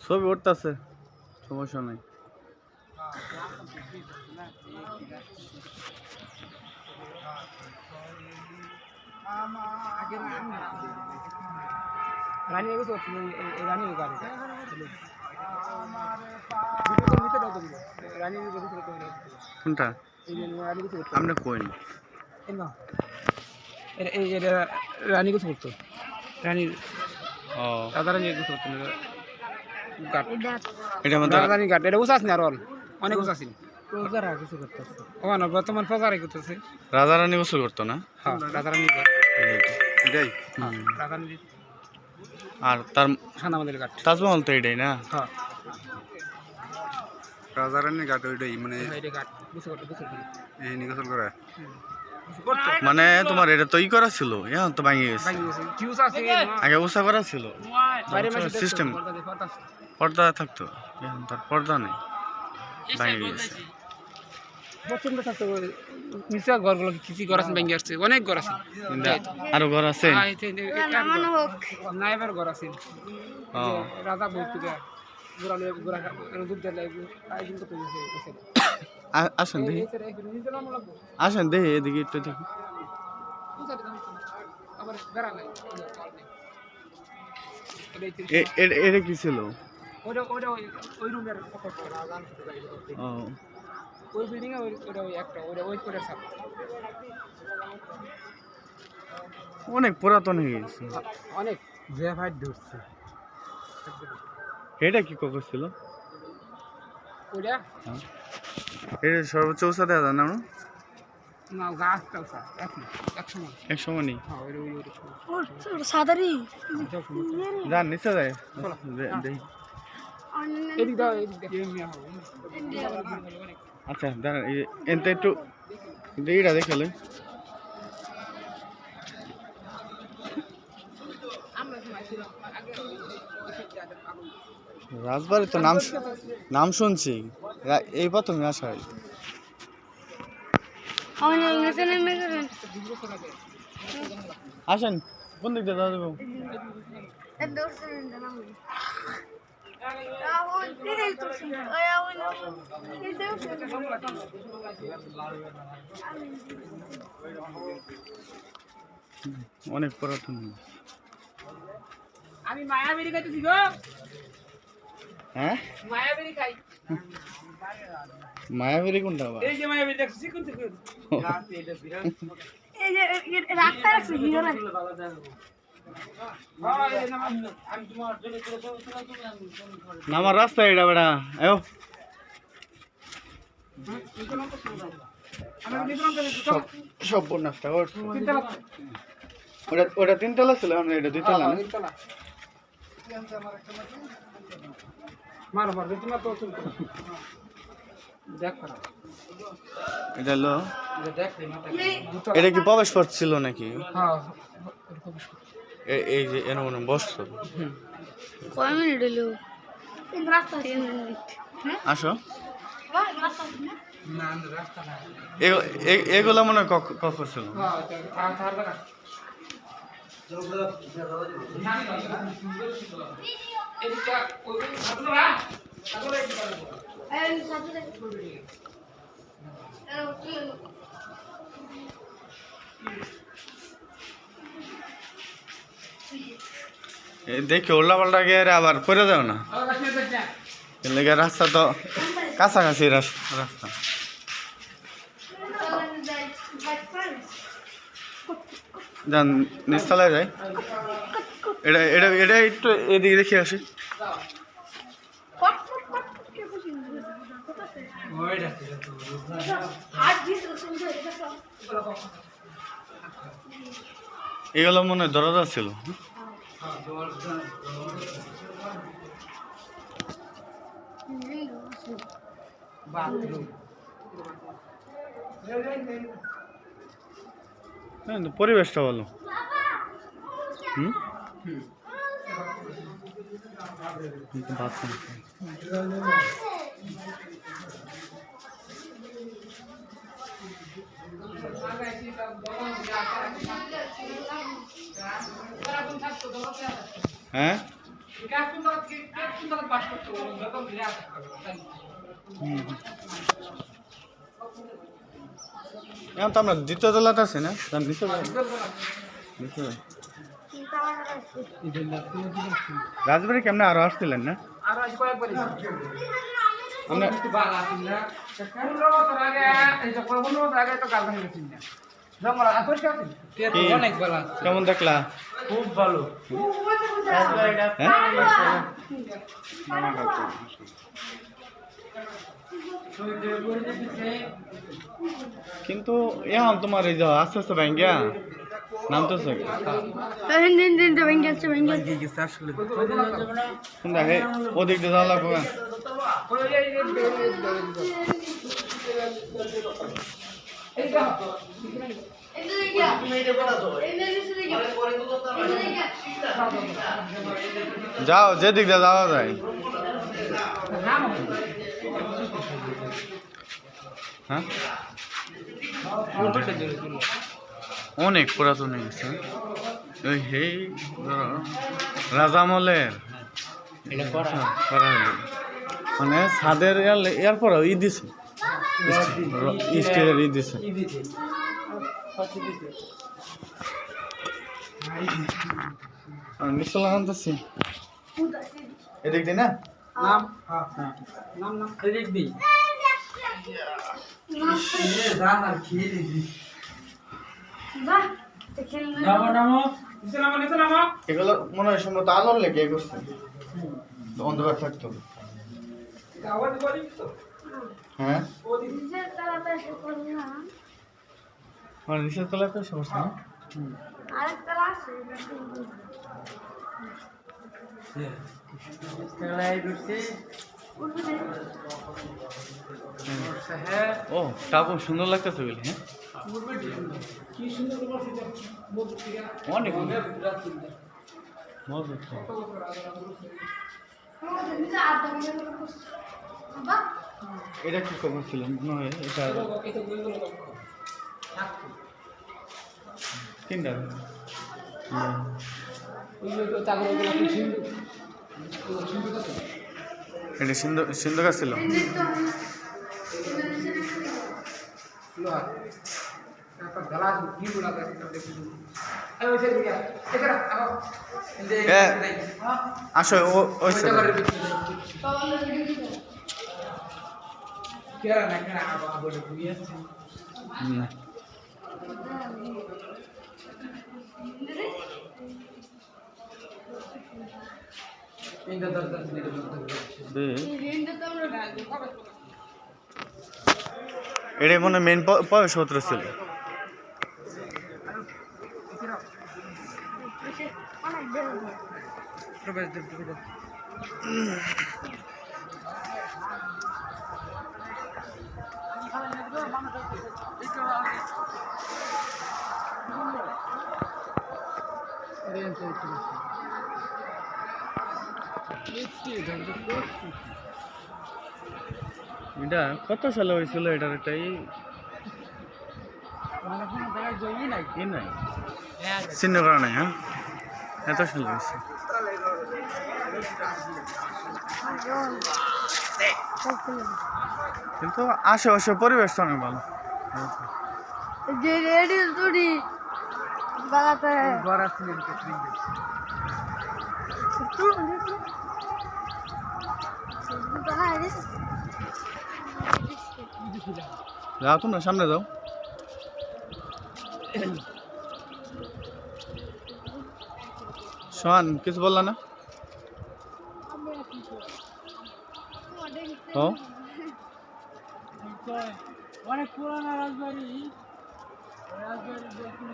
ছবি উঠতেছে, সমস্যা নাই। কোনটা আপনি কইন? রানী কিছু করতো, রানীর রাধা রানী কিছু করতো রানী ঘাট, এটা উঁচা আছে আর অনেক উঁচা আছে। কিছু করতেছে ও না, বর্তমান প্রচারে করতেছে। রাজা রানী গোসল করতো না? হ্যাঁ, রাধা রানী এটাই। রাধা রানী আর তার সানামাদের ঘাট, তাজমহল তো এটাই না? হ্যাঁ, রাজা রানীর ঘাট ওইটাই, মানে এটা ঘাট কিছু করতো, কিছু করতো এই নিগোসল করে। মানে তোমার এটা তো ই করা ছিল, এখন তো ভাঙে গেছে। আগে উষা করা ছিল, সিস্টেম পর্দা থাকতো, এখন তার পর্দা নেই, ভাঙে গেছে। প্রচন্ড থাকতো নিচে ঘরগুলো, কিছু ঘর আছে ভেঙে আসছে, অনেক ঘর আছে, আরো ঘর আছে, নাইবার ঘর আছে। রাজা বইতে আসেন দেখি, আসেন দেখি এদিকে একটু দেখি। এটা কি ছিল? অনেক পুরাতন হয়ে গেছে, অনেক ধরছে। এটা কি কখন ছিল? এটা সর্বোচ্চ উঁচা দেওয়া যায় না? এক সময় নেই যান নিচে যায় দেখি। আচ্ছা দাঁড়ান, এনতে একটু এইটা দেখালে। রাজবাড়ি তো নাম শুনছি, এই প্রথমে আসা হয়। আসেন, কোন দিক দিয়ে যাওয়া যাবে? অনেক পুরাতন। আমি মায়াবেরি খাইতেছি গো। হ্যাঁ, মায়াবেরি খাই। মায়াবেরি কোনটা? এই যে মায়াবেরি দেখছি, কোন থেকে? এই যে রাস্তা আছে হিরো না। নামার রাস্তা এটা বেড়া, আয়ো। সব নাস্তা ওটা তিনতলা ছিল, এটা দুইতলা না? এটা হলো, এটা কি প্রবেশ পথ ছিল নাকি? এই যে এর মনে বসতো। কয় মিনিট হলো? আসো, এগুলো মনে হয় কখন ছিল? দেখি উল্লা পাল্টা গিয়ে আবার পরে যাও না, লেগে রাস্তা তো কাছাকাছি রাস্তা। যান নিচতলায় যাই, এটা এটা এটা একটু এদিকে দেখে আসি। এগুলো মনে হয় দরজা ছিল। হ্যাঁ, পরিবেশটা ভালো। বাথরুম হ্যাঁ এখন তো আমরা দ্বিতীয় তলাতে আছি না রাজবাড়ি কেমনে আরো আসছিলেন না কেমন দেখলা খুব ভালো কিন্তু এখন তোমার এই যে আস্তে আস্তে ব্যাঙ্গিয়া নামতেছে কোনটা হে ওদিক দিয়ে যাওয়া লাগবে যাও যেদিক দিয়ে যাওয়া যায় হ্যাঁ অনেক পুরাতন হয়ে গেছে ওই হেই রাজামলের মানে ছাদের এরপর ই দিছে স্টিলের ই দিছে নিশ্চয় লাগানতেছি এদিক দি না নাম নাম নাম এদিক দি এগুলো মনে হয় সম্ভবত আলোর লেগে করছে অন্ধকার থাকতো হ্যাঁ নিচের তলায় তো সমস্যা না ও টাকু সুন্দর লাগতেছে বলে হ্যাঁ অনেক এটা কি খবর ছিল মনে হয় এটা তিনটা এটা সিন্ধু গাছ ছিল আসো ওই এটাই মনে মেন প্রবেশপত্র ছিল এটা কত সালে হয়েছিল এটার একটাই নাই চিহ্ন করা নাই হ্যাঁ এত সালে হয়েছে কিন্তু আশেপাশে পরিবেশটা অনেক ভালো যে রেডি তুড়ি বাগাতে যাও তোমরা সামনে যাও সোহান কিছু বললা না অনেক পুরানা রাজবাড়ি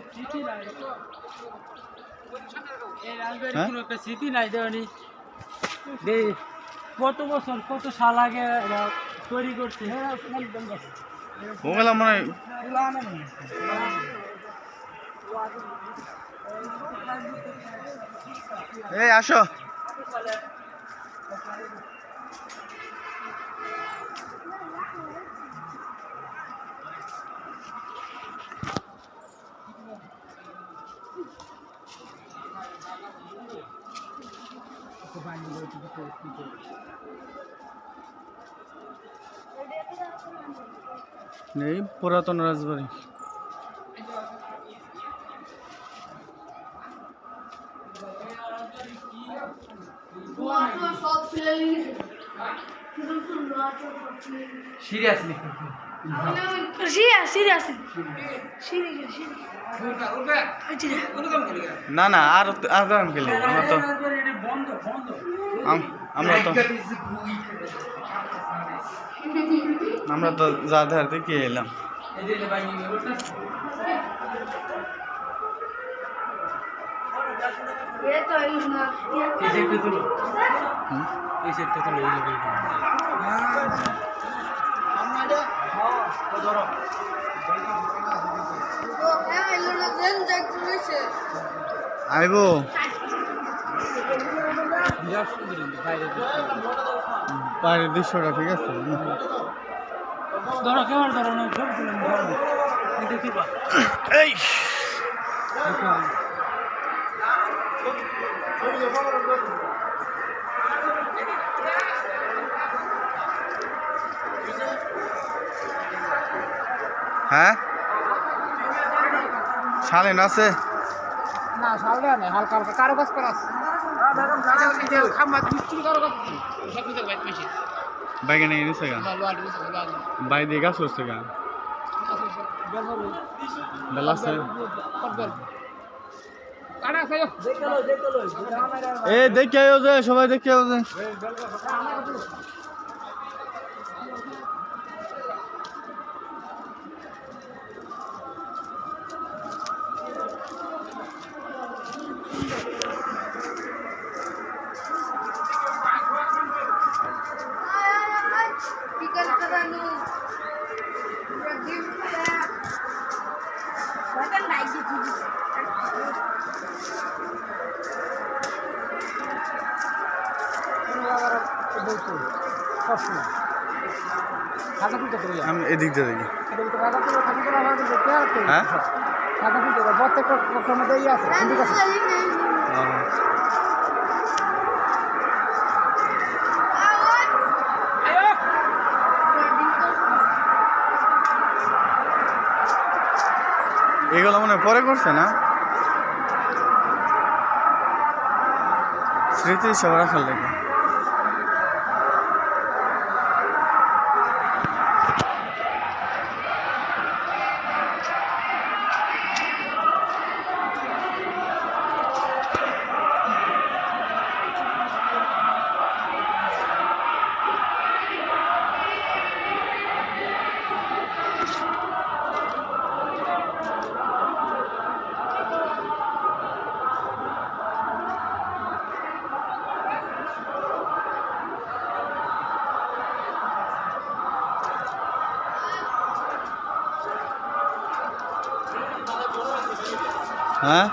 স্মৃতি নাই এই রাজবাড়ির কোনো একটা স্মৃতি নাই দেওয়ানি কত বছর কত সাল আগে তৈরি করছে ওগুলা মনে হয় এই আসো এই পুরাতন রাজবাড়ি। সিরিয়াসলি না না আর আর গান খেলি আমরা তো যা ধার থেকে এলাম। আইবো বাইরের দৃশ্যটা ঠিক আছে। এই হ্যাঁ শালেন আছে না সালটা নেই, হালকা হালকা কারো কাজ করা আছে। বাইকে নিয়ে নিছে গা বাই দিয়ে গাছ হচ্ছে গা বেলা আছে। এ দেখে আয়ো যে সবাই দেখে আয়ো যে আমি এদিক দিয়ে দেখি। হ্যাঁ প্রত্যেকটা কক্ষের মধ্যে ইয়ে আছে, ঠিক আছে। এগুলো মনে হয় পরে করছে না, স্মৃতি সব রাখার লাগে। হ্যাঁ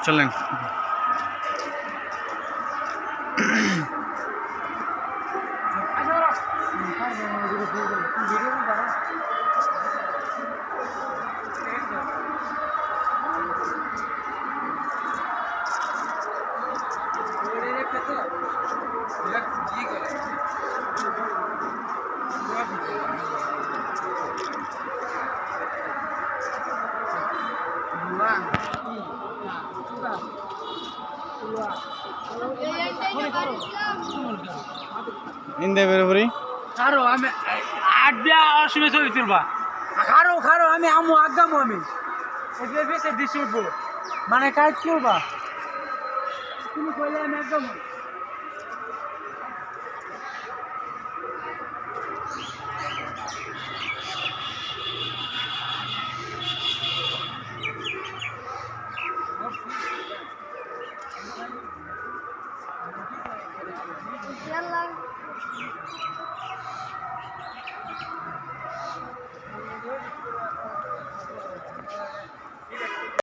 চলেন। ইন্দে বেরোবরি খারো আমি আড্ডা অসুবিধা চলে তুলবা খারো খারো আমি আমু আগামু আমি এগুলো বেশি দিছি উঠবো মানে কাজ করবা তুমি কইলে আমি একদম Yalla.